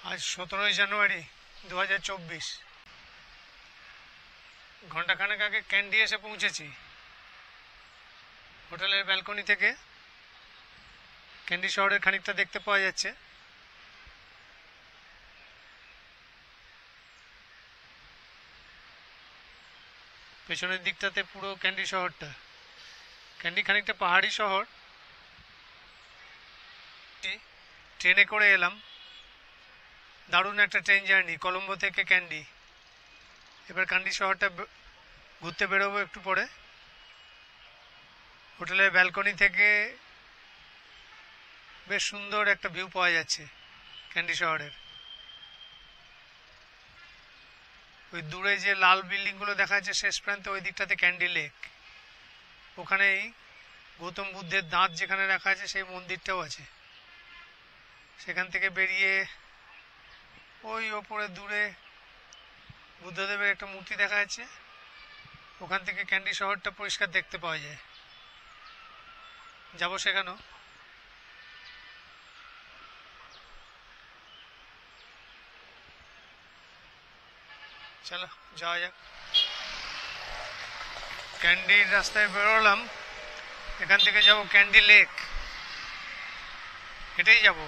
আজ 17ই জানুয়ারি 2024। ঘন্টাখানেক আগে ক্যান্ডি এসে পৌঁছেছি। হোটেলের ব্যালকনি থেকে ক্যান্ডি শহরের খানিকটা দেখতে পাওয়া যাচ্ছে। পেছনের দিকটাতে পুরো ক্যান্ডি শহরটা। ক্যান্ডি খানিকটা পাহাড়ি শহর। ট্রেনে করে এলাম, দারুণ একটা ট্রেন জার্নি কলম্বো থেকে ক্যান্ডি। এবার ক্যান্ডি শহরটা ঘুরতে বেরোবো একটু পরে। হোটেলের ব্যালকনি থেকে বেশ সুন্দর একটা ভিউ পাওয়া যাচ্ছে ক্যান্ডি শহরের। ওই দূরে যে লাল বিল্ডিংগুলো দেখা যাচ্ছে শেষ প্রান্তে, ওই দিকটাতে ক্যান্ডি লেক। ওখানেই গৌতম বুদ্ধের দাঁত যেখানে রাখা আছে সেই মন্দিরটাও আছে। সেখান থেকে বেরিয়ে ওই ওপরে দূরে বুদ্ধদেবের একটা মূর্তি দেখা যাচ্ছে। ওখান থেকে ক্যান্ডি শহরটা পরিষ্কার দেখতে পাওয়া যায়। যাবো সেখানেও। চলো যাওয়া যাক। ক্যান্ডির রাস্তায় বেরোলাম। এখান থেকে যাব ক্যান্ডি লেক। হেঁটেই যাব।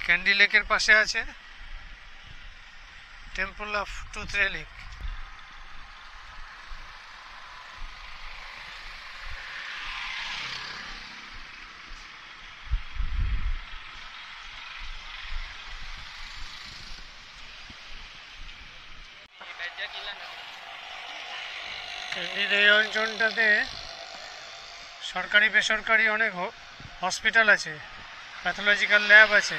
ক্যান্ডি লেকের পাশে আছে টেম্পল অফ টুথ রিলিক। ক্যান্ডির এই অঞ্চলটাতে সরকারি বেসরকারি অনেক হসপিটাল আছে, প্যাথোলজিক্যাল ল্যাব আছে।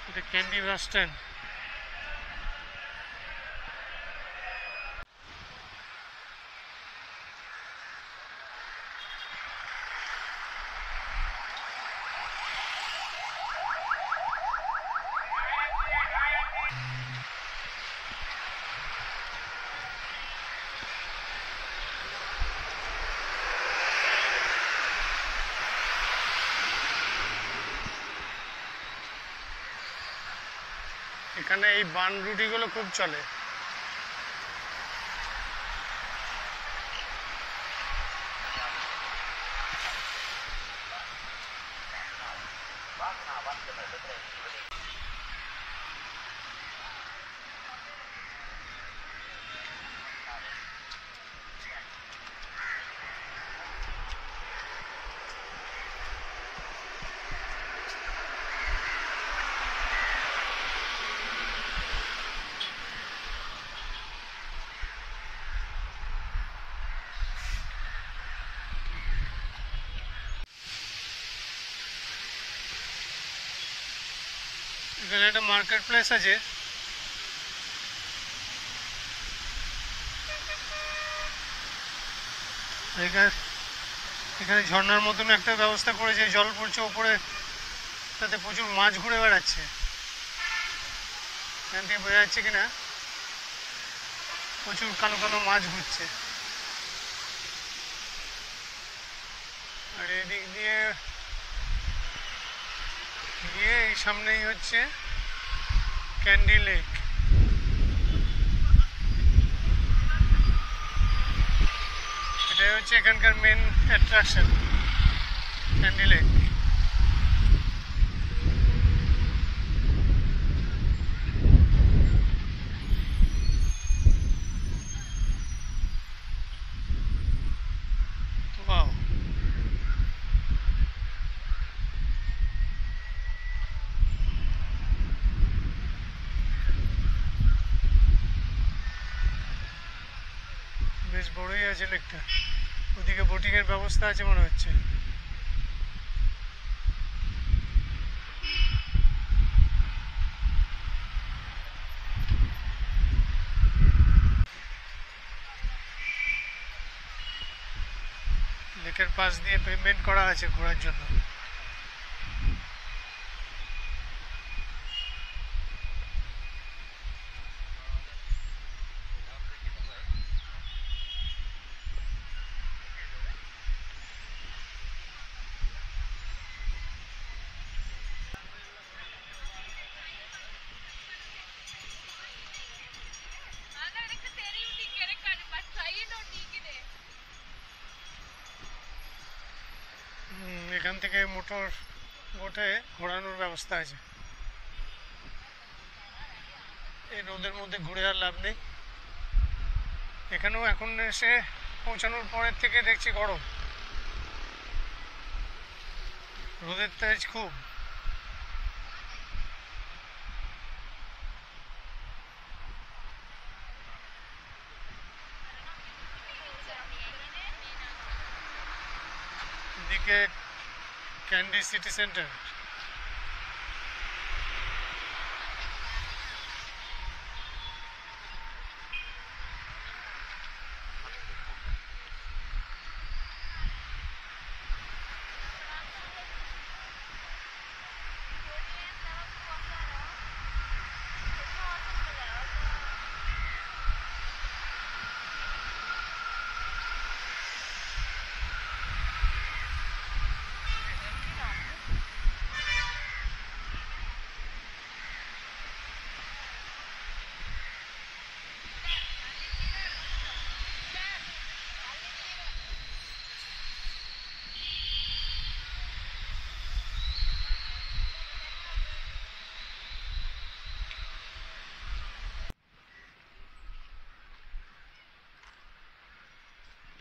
এটা ক্যান্ডি বাস স্ট্যান্ড। এখানে এই বান রুটিগুলো খুব চলে। এখানে একটা মার্কেট প্লেস আছে। এখানে ঝর্ণার মতন একটা ব্যবস্থা করেছে, জল পড়ছে ওপরে, তাতে প্রচুর মাছ ঘুরে বেড়াচ্ছে। এখান থেকে বোঝা যাচ্ছে কিনা প্রচুর কালো কালো মাছ ঘুরছে। আর এদিক দিয়ে গিয়ে এই সামনেই হচ্ছে ক্যান্ডি লেক। এটাই হচ্ছে এখানকার মেন অ্যাট্রাকশন, ক্যান্ডি লেক। বেশ বড়ই আছে লেকটা। ওদিকে বোটিং এর ব্যবস্থা আছে মনে হচ্ছে। লেকের পাশ দিয়ে পেমেন্ট করা আছে ঘোরার জন্য। এখান থেকে মোটর বোটে ঘোরানোর ব্যবস্থা আছে। এই রোদের মধ্যে ঘুরে আর লাভ নেই। এখানেও এখন এসে পৌঁছানোর পরের থেকে দেখছি গরম, রোদের তেজ খুব। এদিকে ক্যান্ডি সিটি সেন্টার।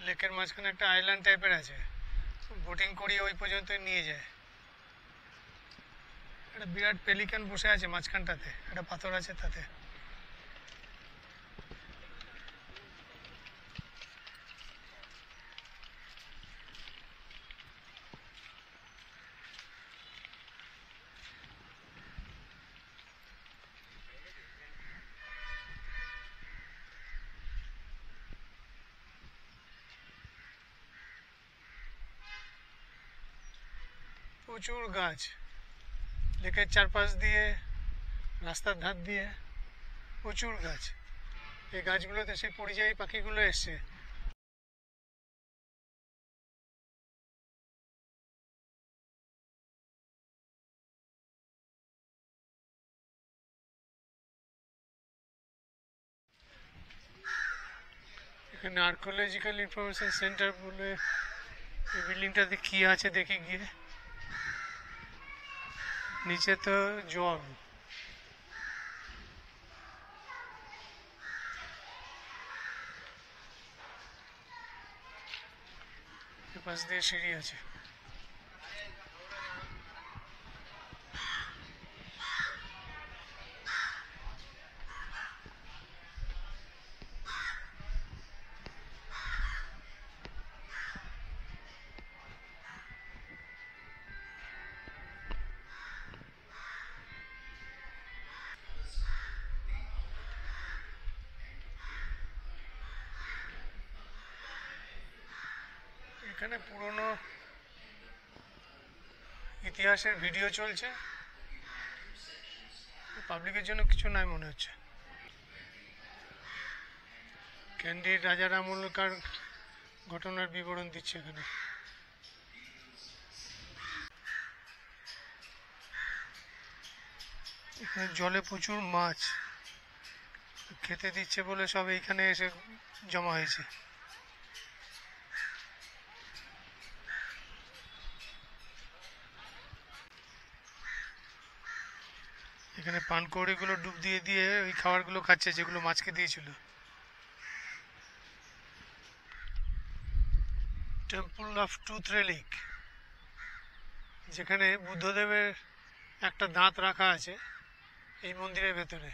লেকের মাঝখানে একটা আইল্যান্ড টাইপের আছে, বোটিং করিয়ে ওই পর্যন্তই নিয়ে যায়। একটা বিরাট পেলিকান বসে আছে মাঝখানটাতে, একটা পাথর আছে তাতে। প্রচুর গাছ লেকের চারপাশ দিয়ে, রাস্তার ধার দিয়ে প্রচুর গাছ। এই গাছগুলোতে সেই পরিযায়ী পাখিগুলো এসছে। এখানে আর্কোলজিক্যাল ইনফরমেশন সেন্টার বলে এই বিল্ডিংটাতে কি আছে দেখে গিয়ে। নিচে তো জল, পাশ দিয়ে সিঁড়ি আছে। এখানে পুরনো ইতিহাসের ভিডিও চলছে, পাবলিকের জন্য কিছু নাই মনে হচ্ছে। ক্যান্ডির রাজার আমলকার ঘটনার বিবরণ দিচ্ছে এখানে। এখানে জলে প্রচুর মাছ, খেতে দিচ্ছে বলে সব এইখানে এসে জমা হয়েছে। এখানে পানকৌড়িগুলো ডুব দিয়ে দিয়ে ওই খাবারগুলো খাচ্ছে যেগুলো মাছকে দিয়েছিল। টেম্পল অফ টুথ রেলিক, যেখানে বুদ্ধদেবের একটা দাঁত রাখা আছে এই মন্দিরের ভেতরে।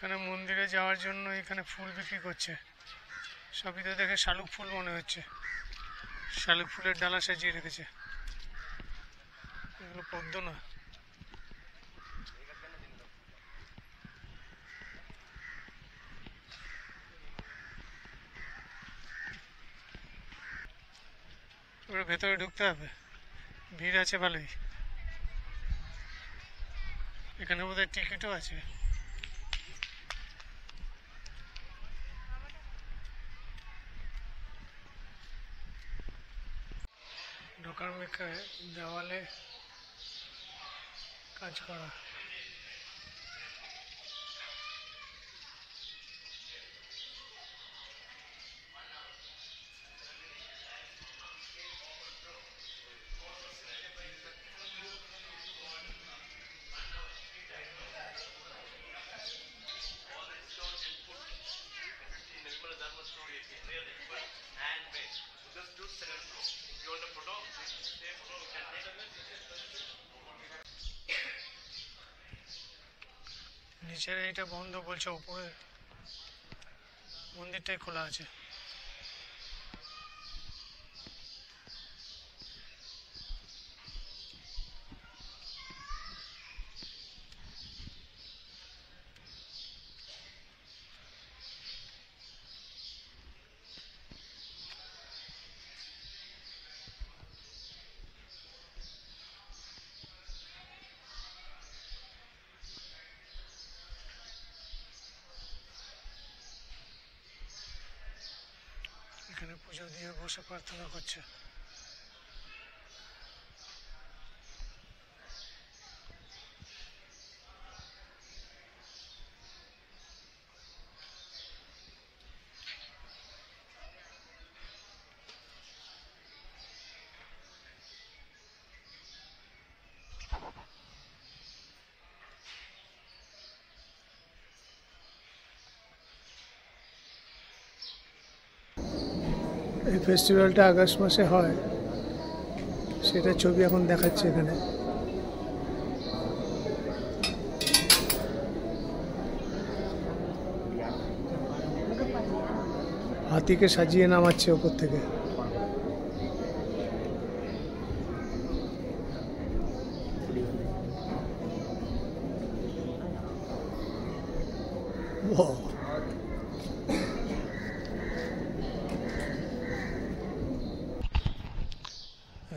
এখানে মন্দিরে যাওয়ার জন্য এখানে ফুল বিক্রি করছে। সবই তো দেখে শালুক ফুল মনে হচ্ছে। শালুক ফুলের ডালা সাজিয়ে রেখেছে। এগুলো পদ্ম না। ওর ভেতরে ঢুকতে হবে, ভিড় আছে ভালোই। এখানে বোধহয় টিকিটও আছে। ঢোকার মুখে দেওয়ালে কাজ করা। নিচের এইটা বন্ধ বলছে, উপরে মন্দিরটাই খোলা আছে। এখানে পুজো দিয়ে বসে প্রার্থনা করছে। এই ফেস্টিভ্যালটা আগস্ট মাসে হয়, সেটা ছবি এখন দেখাচ্ছে এখানে। হাতিকে সাজিয়ে নামাচ্ছে ওপর থেকে।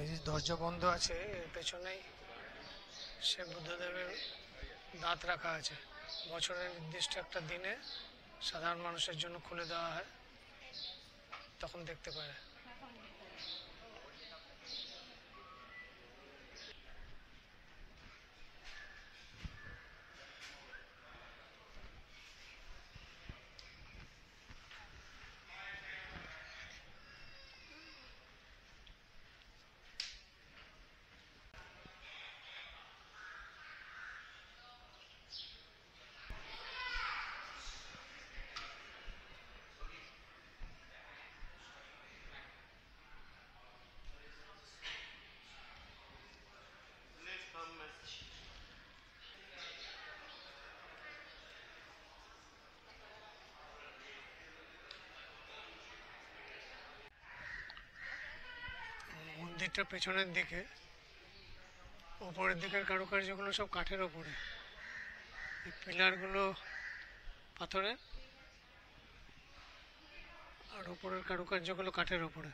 এই যে দরজা বন্ধ আছে, এর পেছনেই সে বুদ্ধদেবের দাঁত রাখা আছে। বছরের নির্দিষ্ট একটা দিনে সাধারণ মানুষের জন্য খুলে দেওয়া হয়, তখন দেখতে পারে। মন্দিরটা পেছনের দিকে, উপরের দিকের কারুকার্যগুলো সব কাঠের ওপরে, এই পিলারগুলো পাথরের, আর উপরের কারুকার্যগুলো কাঠের ওপরে।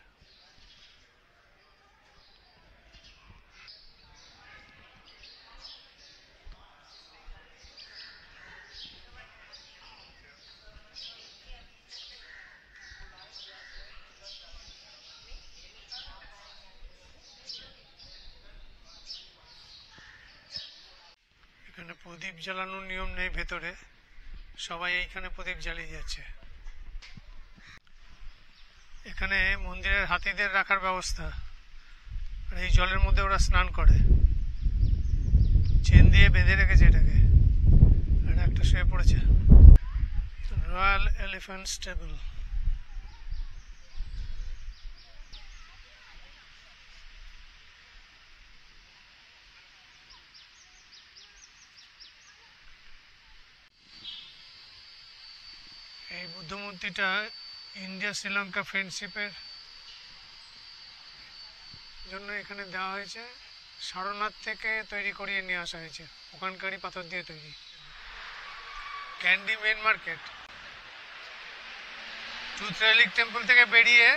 এখানে প্রদীপ জ্বালানোর নিয়ম নেই ভেতরে, সবাই এইখানে প্রদীপ জ্বালিয়ে যাচ্ছে। এখানে মন্দিরের হাতিদের রাখার ব্যবস্থা, আর এই জলের মধ্যে ওরা স্নান করে। চেন দিয়ে বেঁধে রেখেছে এটাকে, আর একটা শুয়ে পড়েছে। Royal elephant stable. মূর্তিটা ইন্ডিয়া শ্রীলঙ্কা ফ্রেন্ডশিপের জন্য এখানে দেওয়া হয়েছে। সারনাথ থেকে তৈরি করিয়ে নিয়ে আসা হয়েছে, ওখানকারই পাথর দিয়ে তৈরি। Kandy main market. ট্রুথ রিলিক টেম্পল থেকে বেরিয়ে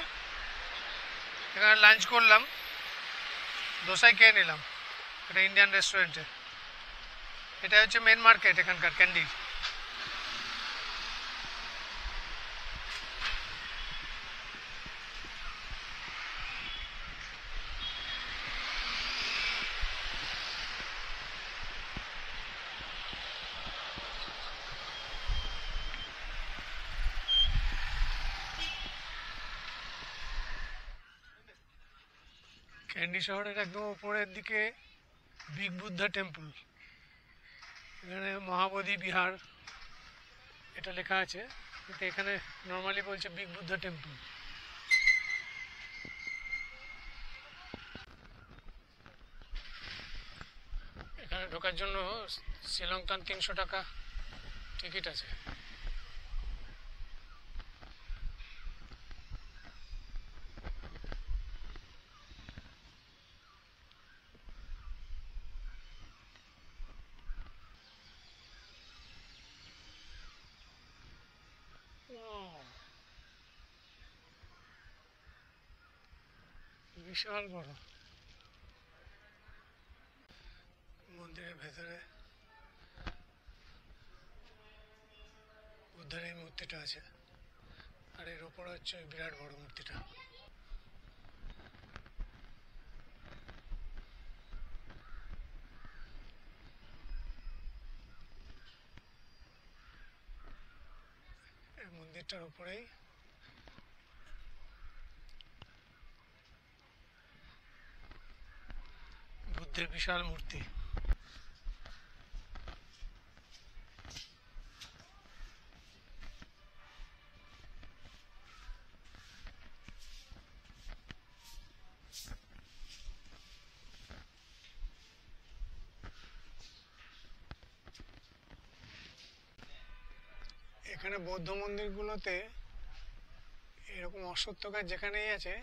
এখানে লাঞ্চ করলাম, দোসাই খেয়ে নিলাম এটা ইন্ডিয়ান রেস্টুরেন্টে। এটা হচ্ছে মেন মার্কেট এখানকার ক্যান্ডি। ক্যান্ডি শহরের একদম উপরের দিকে বিগ বুদ্ধা টেম্পল, এখানে মহাবোধি বিহার এটা লেখা আছে, কিন্তু এখানে নর্মালি বলছে বিগ বুদ্ধা টেম্পল। এখানে ঢোকার জন্য শ্রীলঙ্কান 300 টাকা টিকিট আছে। বিশাল বড় মন্দিরের ভেতরে বুদ্ধের এই মূর্তিটা আছে, আর এর ওপর হচ্ছে বিরাট বড় মূর্তিটা। এই মন্দিরটার উপরেই বুদ্ধের বিশাল মূর্তি। এখানে বৌদ্ধ মন্দিরগুলোতে এরকম অশ্বত্থ গাছ যেখানেই আছে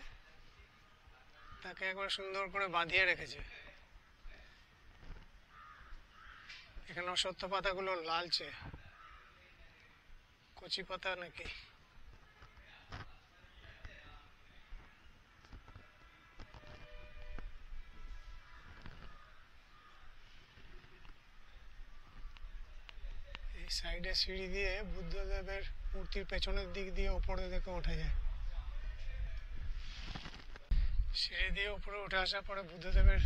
তাকে একবার সুন্দর করে বাঁধিয়ে রেখেছে। এখানে অশ্বত্থ পাতাগুলো লালচে, কচি পাতা নাকি। এই সাইডে সিঁড়ি দিয়ে বুদ্ধদেবের মূর্তির পেছনের দিক দিয়ে উপরে দেখে ওঠা যায়। সিঁড়ি দিয়ে উপরে উঠে আসার পরে বুদ্ধদেবের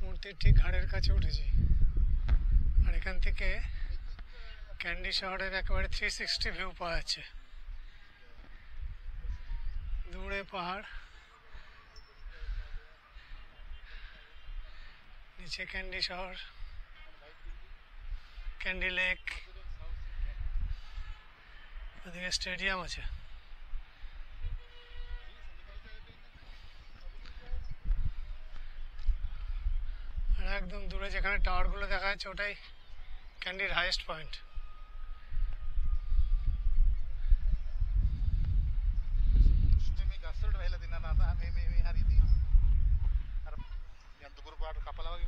মূর্তির ঠিক ঘাড়ের কাছে উঠেছি, আর এখান থেকে ক্যান্ডি শহরের একেবারে 360 ভিউ পাওয়া যাচ্ছে। দূরে পাহাড়, নিচে ক্যান্ডি শহর, ক্যান্ডি লেক, ওদিকে স্টেডিয়াম আছে। আর একদম দূরে যেখানে টাওয়ারগুলো দেখা যাচ্ছে ওটাই ক্যান্ডির highest point. yang tukur baru kapal lagi